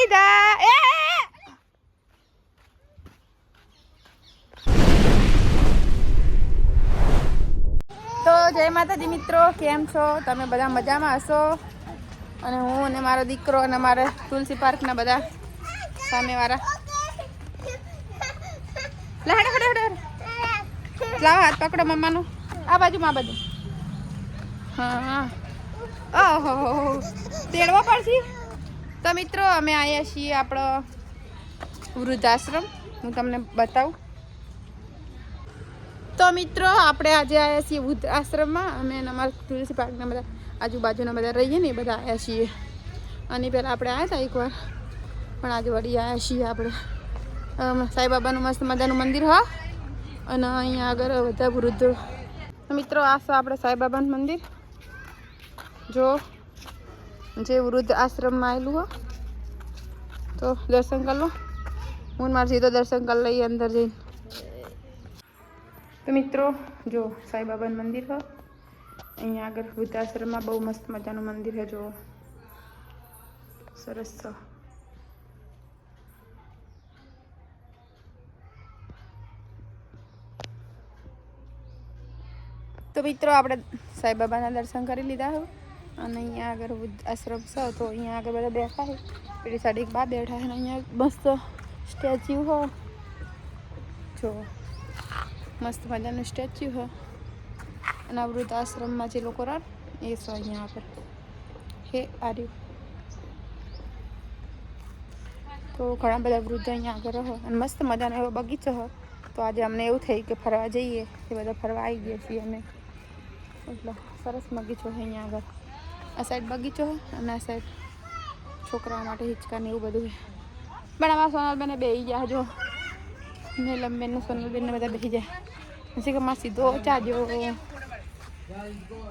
સીધા એ તો જય માતાજી મિત્રો, કેમ છો તમે? બધા મજામાં હશો. અને હું અને મારો દીકરો અને મારે તુલસી પાર્કના બધા સામેવાળા લાવો હાથ પકડો મમ્માનો. આ બાજુમાં આ બાજુ. હા ઓહો તેડવા પડશે. તો મિત્રો અમે આવ્યા છીએ આપણો વૃદ્ધાશ્રમ. હું તમને બતાવું. તો મિત્રો આપણે આજે આવ્યા છીએ વૃદ્ધ આશ્રમમાં. અમે અમારા તુલસી પાર્કના બધા આજુબાજુના બધા રહીએ ને એ બધા આવ્યા છીએ. અને પહેલાં આપણે આવ્યા હતા એકવાર, પણ આજે વળી આવ્યા છીએ આપણે. સાંઈબાબાનું મસ્ત મજાનું મંદિર હા. અને અહીંયા આગળ બધા વૃદ્ધો. મિત્રો આ છે આપણે સાંઈબાબાનું મંદિર. જો જે વૃદ્ધ આશ્રમમાં આવેલું હો, તો દર્શન કરી લો. હું મારે સીધો દર્શન કરી લઈએ અંદર જઈને. તો મિત્રો જો સાંઈબાબાનું મંદિર હો અહીંયા આગળ વૃદ્ધાશ્રમમાં. બહુ મસ્ત મજાનું મંદિર છે. જો સરસ છે. તો મિત્રો આપણે સાંઈબાબાના દર્શન કરી લીધા હોય. અને અહીંયા આગળ વૃદ્ધ આશ્રમ છે, તો અહીંયા આગળ બધા બેઠા છે. પેલી સાઈડ એક બા બેઠા છે. અહીંયા મસ્ત સ્ટેચ્યુ હો. જો મસ્ત મજાનું સ્ટેચ્યુ હો. અને આ વૃદ્ધ આશ્રમમાં જે લોકો રહે એ છે અહીંયા આગળ હે આર્યું. તો ઘણા બધા વૃદ્ધ અહીંયા આગળ રહો. અને મસ્ત મજાનો એવો બગીચો હોય. તો આજે અમને એવું થયું કે ફરવા જઈએ. એ બધા ફરવા આવી ગયા છીએ અમે. એટલે સરસ બગીચો છે અહીંયા આગળ. આ સાઈડ બગીચો હોય અને આ સાઈડ છોકરાઓ માટે હિંચકા ને એવું બધું છે. પણ અમારા સોનલબેને બેસી ગયા. જો નીલમબેન ને સોનલબેન ને બધા બેસી જાય. પછી કે માં સીધો ચાજો.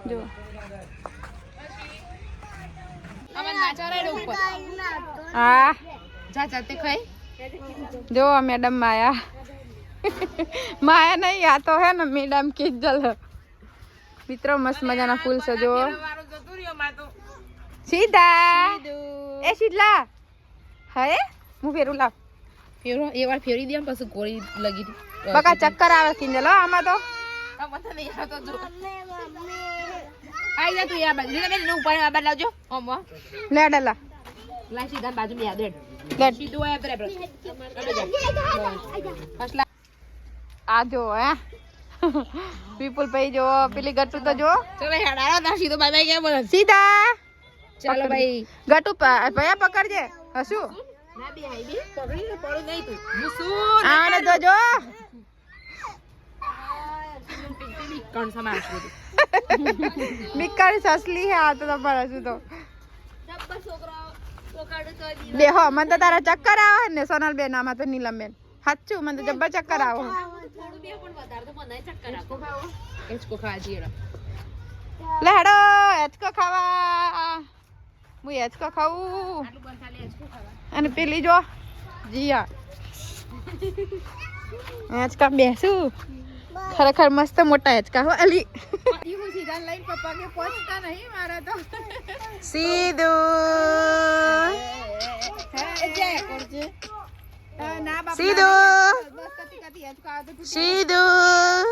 જો હા જાતે ખાઈ જો મેડમ માયા. માયા નહીં, આ તો હે ને મેડમ કિજલ. મિત્રો મસ્ત મજાના ફૂલ છે. જો સીધા એ સીધલા હે હું ફેરું લાવ. ફેરો એક વાર ફેરી દે પછી ગોળી લગી બકા ચક્કર આવે કિંજલ આમાં તો. આઈ જા તું યા બાજુ લે બેન ઉપર આ બાજુ લાવજો ઓમ લે ડલા લા સીધા બાજુ મે આદેડ લે સીધું આયા બરાબર ફસલા આ જો હે પીપલ ભાઈ જો પેલી ગટુ તો જો. ચલો હેડારો તા સીધો બાય બાય કે બોલ સીધા ચાલો ભાઈ ગટુ ભયા પકડજે. હસું ના બી આઈ બી પકડી ને પડો નહીં તું મુસુન આને તો જો કોણ સમાસ મિકારી સસલી હે. આ તો તમારા શું તો જબ્બર છોકરા પોકાડો તો દી દેહો મને તો તારા ચક્કર આવે ને સોનલ બેન. આમાં તો નીલમ બેન સાચું મને તો જબ્બર ચક્કર આવે. થોડું બે પણ વધારે તો મને ચક્કર આપો એચકો ખાજી એરા લે હેડો એચકો ખાવા. હું એચકો ખાવું. આટલું બંધ ખાલી એચકો ખાવા. અને પેલી જો જીયા હેચકા બેસું. ખરેખર મસ્ત મોટા હેચકા હો અલી. હું સીધા લઈને પપ્પા કે પહોંચતા નહીં મારા તો. સીધું સીધું સીધું.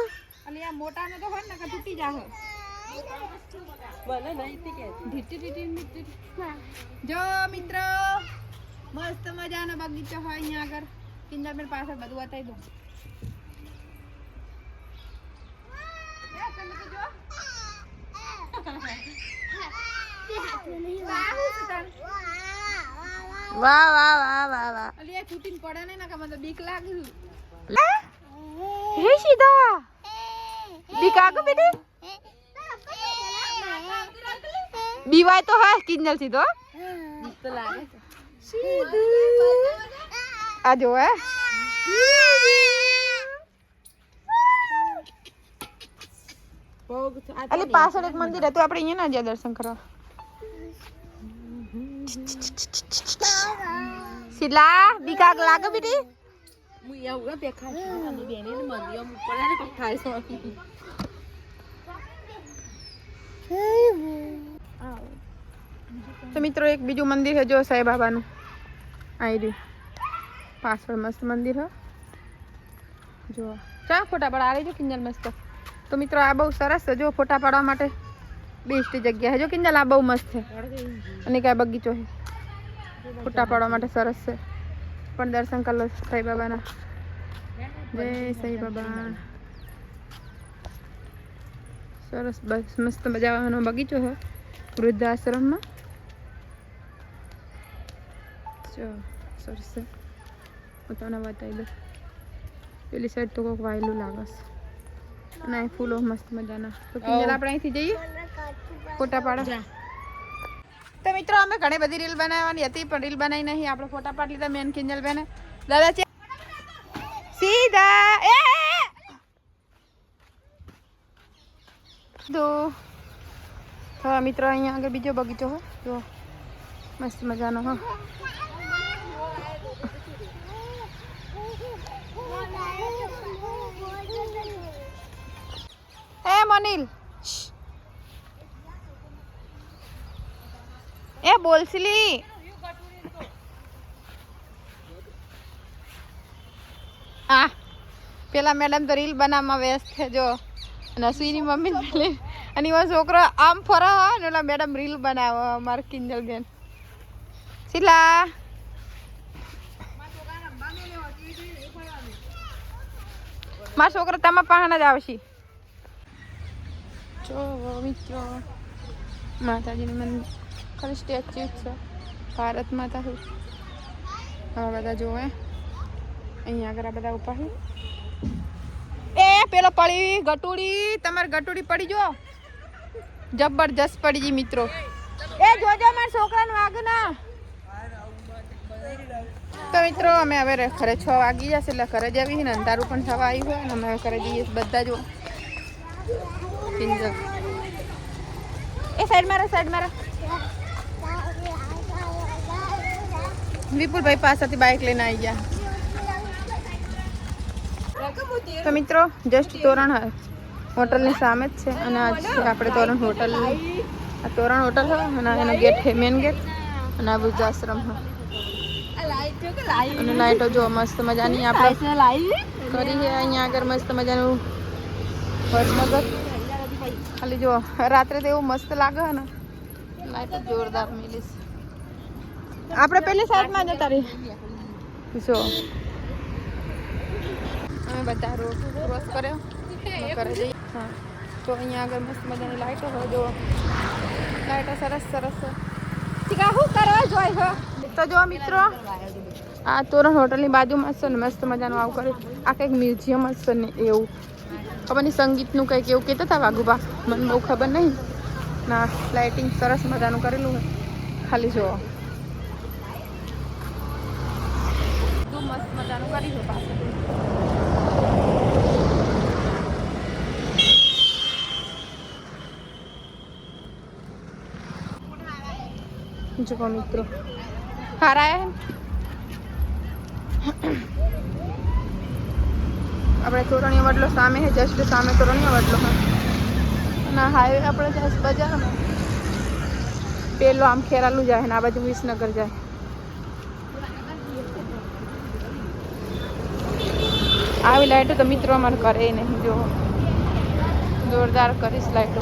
અલી આ મોટા ને તો હોય ને કે તૂટી જાહે. જો મિત્રો મસ્ત મજાનો બગીચો હોય અહીંયા આગળ. કિંજલબેન પાસે બધું બતાવી દઉં. વાહ વાહ વાહ વાહ વાહ. અલી આ છૂટીને પડે ને કે મને બીક લાગે. હે સીધા બીક આગો બેટી. બીવાય તો હા કિંજલ સીધો બીક તો લાગે છે સીધું. આ જો હે અલી પાછળ એક મંદિર હતું. આપણે અહીંયા ના જ્યાં દર્શન કરવા. સીધલા બીકાગ લાગે બેટી. હું એવું દેખા છે અને બેને ને મંદિર ઉપર ને કોક થાય છે. તો મિત્રો એક બીજું મંદિર છે જો સાંઈબાબાનું. આવી રહ્યું પાછળ મસ્ત મંદિર હો જો ચા ફોટા પાડવા આવી જો કિંજલ મસ્ત. તો મિત્રો આ બહુ સરસ છે જો ફોટા પાડવા માટે બેસ્ટ જગ્યા છે જો કિંજલ આ બહુ મસ્ત છે અને કાંઈ બગીચો છે ફોટા પાડવા માટે સરસ છે. પણ દર્શન કરી લો સાઈ બાબાના. જય સાઈ બાબા. સરસ બસ મસ્ત મજાનો બગીચો છે વૃદ્ધાશ્રમમાં. જો સરસ છે હું તમને બતાવી દઉં. પેલી સાઈડ તો કોઈક વાયલું લાગે છે અને અહીં ફૂલો મસ્ત મજાના. તો કિંજલ આપણે અહીંથી જઈએ ફોટા પાડવા. તો મિત્રો અમે ઘણી બધી રીલ બનાવવાની હતી પણ રીલ બનાવી નહીં. આપણે ફોટા પાડી લીધા મેન કિંજલ બેને. દાદા છે સીધા એ તો હા મિત્રો અહીંયા આગળ બીજો બગીચો હોય જો મસ્ત મજાનો હા. એ મનિલ એ બોલસલી આ પેલા મેડમ તો રીલ બનાવવામાં વ્યસ્ત છે જો. અને સુઈની મમ્મી પેલી અને એવો છોકરો આમ ફરો ને ઓલા મેડમ રીલ બનાવો અમારે કિંજલ બેન શીલા. મારા છોકરા તમારા પાસે જ આવશે. જો મિત્રો માતાજીનું મંદિર ખાલી સ્ટેચ્યુ જ છે ભારત માતા છે. હા બધા જોવે અહીંયા આગળ બધા ઉભા છે. એ પેલો પડી ગટુડી તમારે ગટુડી પડી જો જબરજસ્ત પડી ગઈ મિત્રો. એ જોજો મારા છોકરાનું આગળ ના. તો મિત્રો અમે હવે ઘરે 6 વાગી જશે એટલે ઘરે જવી ને અંધારું પણ થવા આવ્યું હોય ને અમે હવે ઘરે જઈએ બધા જો. એ સાઈડ મારા વિપુલભાઈ પાસેથી બાઇક લઈને આવી ગયા. તો મિત્રો જસ્ટ તોરણ હોટલની સામે જ છે અને આ છે આપણે તોરણ હોટલ. આ તોરણ હોટલ છે અને એનો ગેટ છે મેન ગેટ અને આ વૃદ્ધાશ્રમ છે. અને લાઈટો જો મસ્ત મજાની આપણે કરી છે અહીંયા આગળ મસ્ત મજાનું વડનગર. ખાલી જો રાત્રે તો એવું મસ્ત લાગે ને લાઈટ જોરદાર મિલીશ. આપણે પેલી સાઈડમાં જતા રહી જો અમે બધા રોડ ક્રોસ કર્યો કરે જઈએ. હા તો અહીંયા આગળ મસ્ત મજાની લાઈટો હોય જો લાઈટો સરસ સરસ શું કરવા જોઈ છો. તો જો મિત્રો આ તોરણ હોટલની બાજુમાં છે ને મસ્ત મજાનું આવું કરે. આ કંઈક મ્યુઝિયમ જ છે ને એવું ખબર નહીં સંગીતનું કંઈક એવું કહેતા હતા વાઘુબા મને બહુ ખબર નહીં. ના લાઇટિંગ સરસ મજાનું કરેલું હોય ખાલી જો મસ્ત મજાનું કરી છે પાછું. જો મિત્રો હારા આપણે તોરણીયો વડલો સામે છે જસ્ટ સામે તોરણીયો વડલો છે અને હાઈવે આપણે જસ્ટ બજારમાં પેલો આમ ખેરાલું જાય ને આ બાજુ વિસનગર જાય. આવી લાઈટો તો મિત્રો અમારે કરે નહીં જો જોરદાર કરીશ લાઈટો.